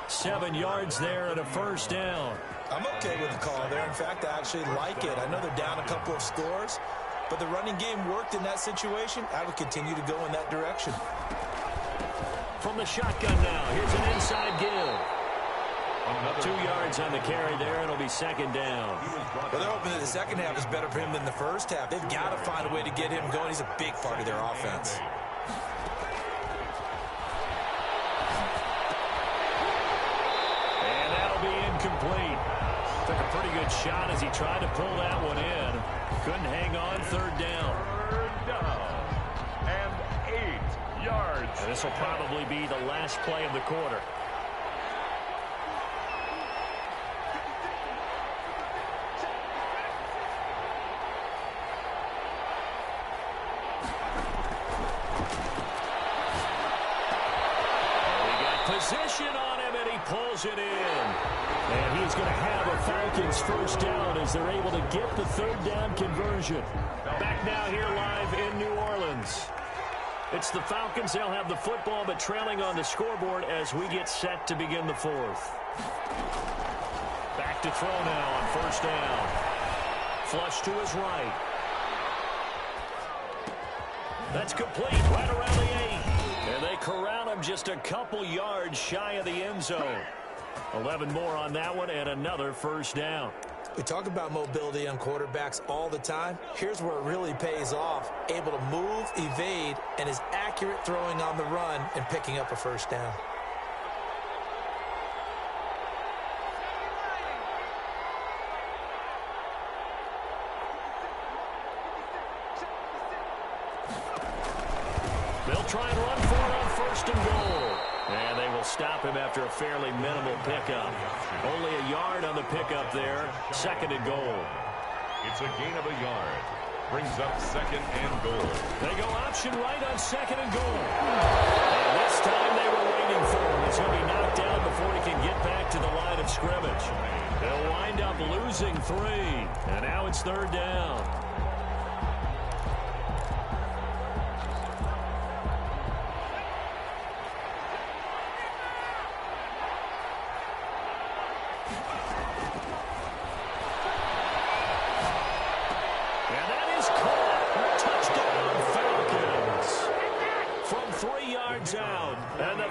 S6: 7 yards there and a 1st down.
S7: I'm okay with the call there. In fact, I actually like it. I know they're down a couple of scores, but the running game worked in that situation. I would continue to go in that direction.
S6: From the shotgun now, here's an inside give. 2 yards on the carry there, and it'll be 2nd down.
S7: Well, they're hoping that the second half is better for him than the first half. They've got to find a way to get him going. He's a big part of their offense.
S6: And that'll be incomplete. Took a pretty good shot as he tried to pull that one in. Couldn't hang on. 3rd down.
S8: 3rd down and 8 yards.
S6: And this will probably be the last play of the quarter. Position on him, and he pulls it in. And he's going to have a Falcons first down as they're able to get the third down conversion. Back now here live in New Orleans. It's the Falcons. They'll have the football, but trailing on the scoreboard as we get set to begin the fourth. Back to throw now on first down. Flush to his right. That's complete right around the 8. And they corral him just a couple yards shy of the end zone. 11 more on that one and another first down.
S7: We talk about mobility on quarterbacks all the time. Here's where it really pays off. Able to move, evade, and is accurate throwing on the run and picking up a first down.
S6: They'll try and run for it on first and goal. And they will stop him after a fairly minimal pickup. Only a yard on the pickup there. Second and goal.
S8: It's a gain of a yard. Brings up second and goal.
S6: They go option right on second and goal. And this time they were waiting for him. He's going to be knocked down before he can get back to the line of scrimmage. They'll wind up losing 3. And now it's third down.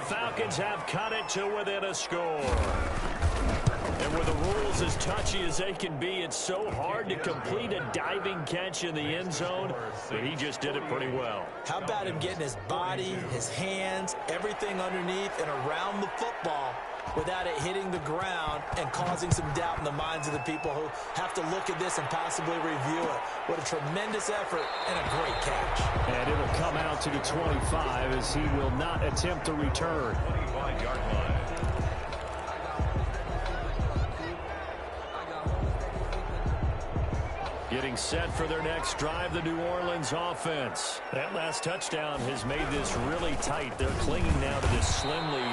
S6: Falcons have cut it to within a score. And with the rules as touchy as they can be, it's so hard to complete a diving catch in the end zone, but he just did it pretty well.
S7: How about him getting his body, his hands, everything underneath and around the football without it hitting the ground and causing some doubt in the minds of the people who have to look at this and possibly review it. What a tremendous effort and a great catch.
S6: And it'll come out to the 25 as he will not attempt to return.
S8: 25-yard line.
S6: Getting set for their next drive, the New Orleans offense. That last touchdown has made this really tight. They're clinging now to this slim lead.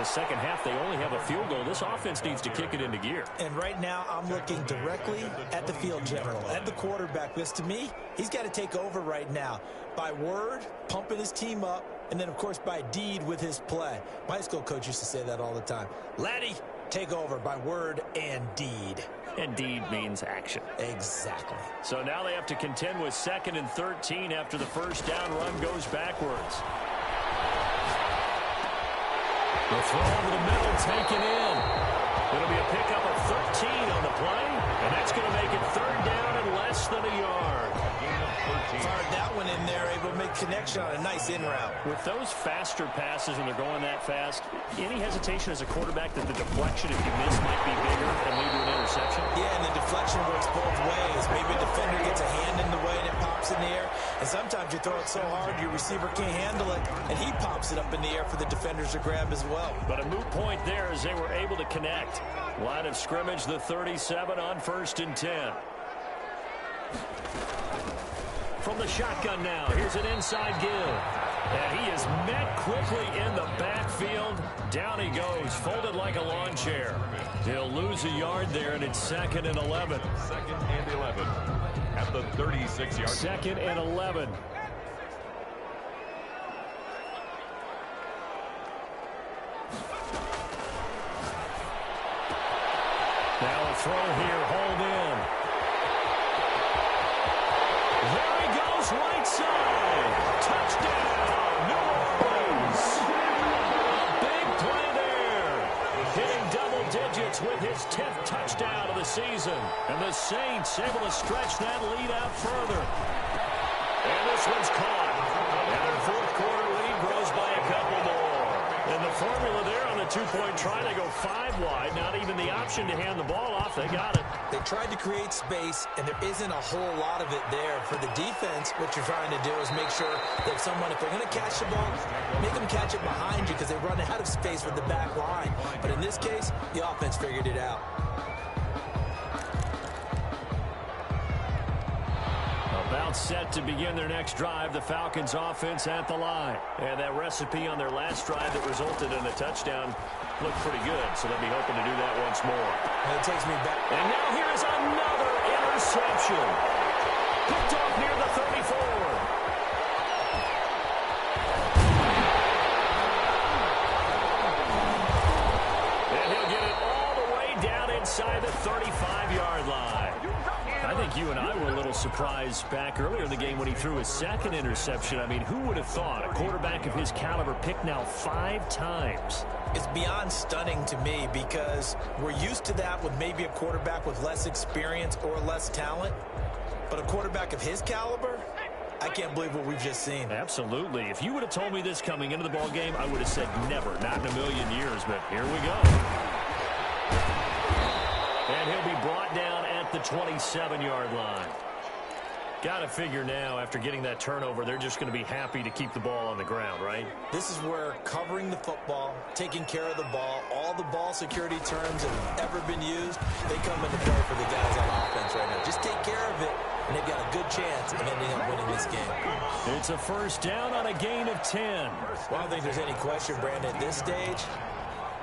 S6: Second half, they only have a field goal. This offense needs to kick it into gear.
S7: And right now, I'm looking directly at the field general, at the quarterback. Because to me, he's got to take over right now. By word, pumping his team up, and then, of course, by deed with his play. My high school coach used to say that all the time. Laddie, take over by word and deed.
S6: And deed means action.
S7: Exactly.
S6: So now they have to contend with 2nd and 13 after the first down run goes backwards. The throw over the middle taken in. It'll be a pickup of 13 on the play, and that's going to make it third down and less than a yard.
S7: Fired that one in there, able to make connection on a nice in route.
S6: With those faster passes and they're going that fast, any hesitation as a quarterback that the deflection, if you miss, might be bigger and lead to an interception?
S7: Yeah, and the deflection works both ways. Maybe a defender gets a hand in the way and it pops in the air. And sometimes you throw it so hard your receiver can't handle it, and he pops it up in the air for the defenders to grab as well.
S6: But a moot point there as they were able to connect. Line of scrimmage, the 37 on 1st and 10. From the shotgun now, here's an inside give. And he is met quickly in the backfield. Down he goes, folded like a lawn chair. He'll lose a yard there, and it's 2nd and 11.
S8: 2nd and 11 at the 36-yard.
S6: 2nd and 11. Now a throw here, hold in. There he goes, right side. Touchdown, New Orleans. A big play there. Hitting double digits with his 10th touchdown of the season. And the Saints able to stretch that lead out further. And this one's caught. And their 4th quarter lead grows by a couple more. And the formula there on the two-point try. They go 5 wide. Not even the option to hand the ball off. They got it.
S7: They tried to create space, and there isn't a whole lot of it there. For the defense, what you're trying to do is make sure that if they're going to catch the ball, make them catch it behind you because they run out of space with the back line. But in this case, the offense figured it out.
S6: About set to begin their next drive, the Falcons offense at the line. And that recipe on their last drive that resulted in a touchdown looked pretty good, so they'll be hoping to do that once more.
S7: And it takes me back.
S6: And now here is another interception. Picked off near the 34. And he'll get it all the way down inside the 35-yard line. I think you and I were a little surprised back earlier in the game when he threw his second interception. I mean, who would have thought a quarterback of his caliber picked now 5 times?
S7: It's beyond stunning to me because we're used to that with maybe a quarterback with less experience or less talent. But a quarterback of his caliber, I can't believe what we've just seen.
S6: Absolutely. If you would have told me this coming into the ball game, I would have said never, not in a million years. But here we go. And he'll be brought down at the 27-yard line. Got to figure now, after getting that turnover, they're just going to be happy to keep the ball on the ground, right?
S7: This is where covering the football, taking care of the ball, all the ball security terms that have ever been used, they come into play for the guys on offense right now. Just take care of it, and they've got a good chance of ending up winning this game.
S6: It's a first down on a gain of 10.
S7: Well, I don't think there's any question, Brandon, at this stage.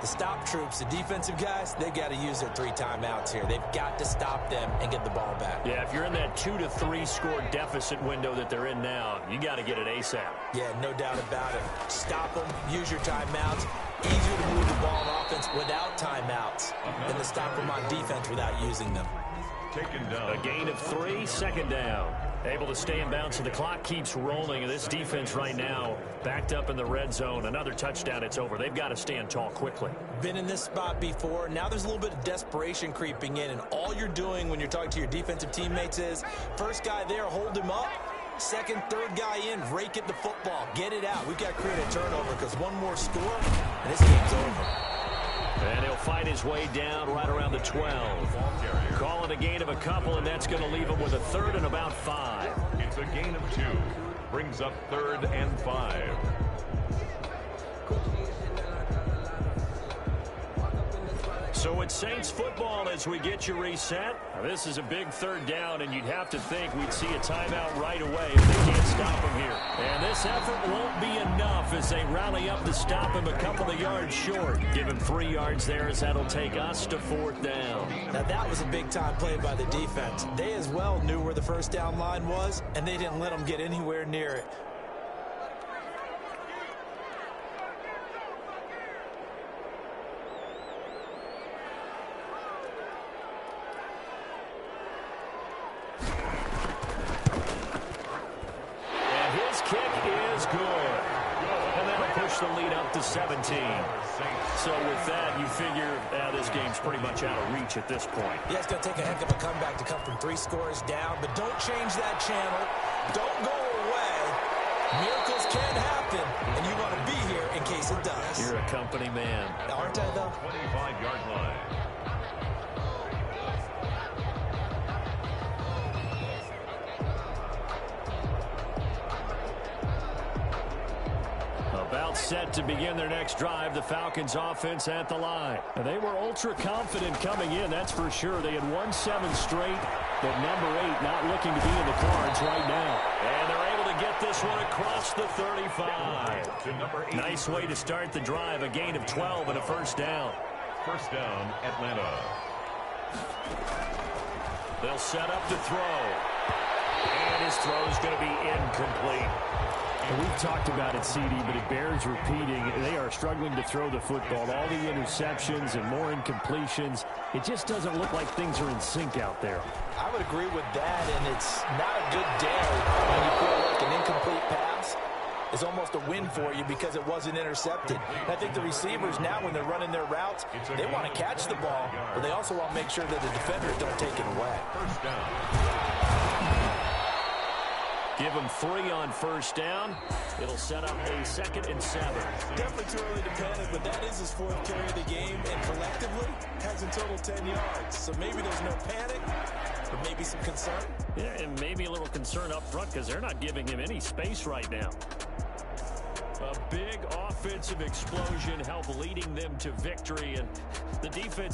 S7: The stop troops, the defensive guys, they've got to use their 3 timeouts here. They've got to stop them and get the ball back.
S6: Yeah, if you're in that 2 to 3 score deficit window that they're in now, you got to get it ASAP.
S7: Yeah, no doubt about it. Stop them, use your timeouts. Easier to move the ball on offense without timeouts than to stop them on defense without using them.
S6: A gain of 3, second down. Able to stay in bounds, and the clock keeps rolling. And this defense right now backed up in the red zone. Another touchdown, it's over. They've got to stand tall quickly.
S7: Been in this spot before. Now there's a little bit of desperation creeping in, and all you're doing when you're talking to your defensive teammates is first guy there, hold him up. Second, third guy in, rake at the football. Get it out. We've got to create a turnover because one more score, and this game's over.
S6: And he'll fight his way down right around the 12. Call it a gain of a couple, and that's going to leave him with a third and about 5.
S8: It's a gain of 2. Brings up 3rd and 5.
S6: So it's Saints football as we get you reset. Now, this is a big third down, and you'd have to think we'd see a timeout right away if they can't stop him here. And this effort won't be enough as they rally up to stop him a couple of yards short. Give him 3 yards there as that'll take us to 4th down.
S7: Now that was a big-time play by the defense. They as well knew where the first down line was, and they didn't let them get anywhere near it.
S6: The lead up to 17. So with that, you figure this game's pretty much out of reach at this point.
S7: Yeah, it's going to take a heck of a comeback to come from 3 scores down, but don't change that channel. Don't go away. Miracles can happen, and you want to be here in case it does.
S6: You're a company man.
S7: Aren't I, though?
S8: 25-yard line.
S6: About set to begin their next drive, the Falcons offense at the line. And they were ultra confident coming in, that's for sure. They had won 7 straight, but number 8 not looking to be in the cards right now. And they're able to get this one across the 35. Nice way to start the drive, a gain of 12 and a first down.
S8: First down, Atlanta.
S6: They'll set up to throw. And his throw is going to be incomplete.
S9: And we've talked about it, CD, but it bears repeating. They are struggling to throw the football. All the interceptions and more incompletions. It just doesn't look like things are in sync out there.
S7: I would agree with that, and it's not a good day when you feel like an incomplete pass is almost a win for you because it wasn't intercepted. And I think the receivers now, when they're running their routes, they want to catch the ball, but they also want to make sure that the defenders don't take it away.
S8: First down.
S6: Give him 3 on first down. It'll set up a 2nd and 7.
S7: Definitely too early to panic, but that is his 4th carry of the game, and collectively has in total 10 yards. So maybe there's no panic, or maybe some concern.
S6: Yeah, and maybe a little concern up front because they're not giving him any space right now. A big offensive explosion helped leading them to victory, and the defense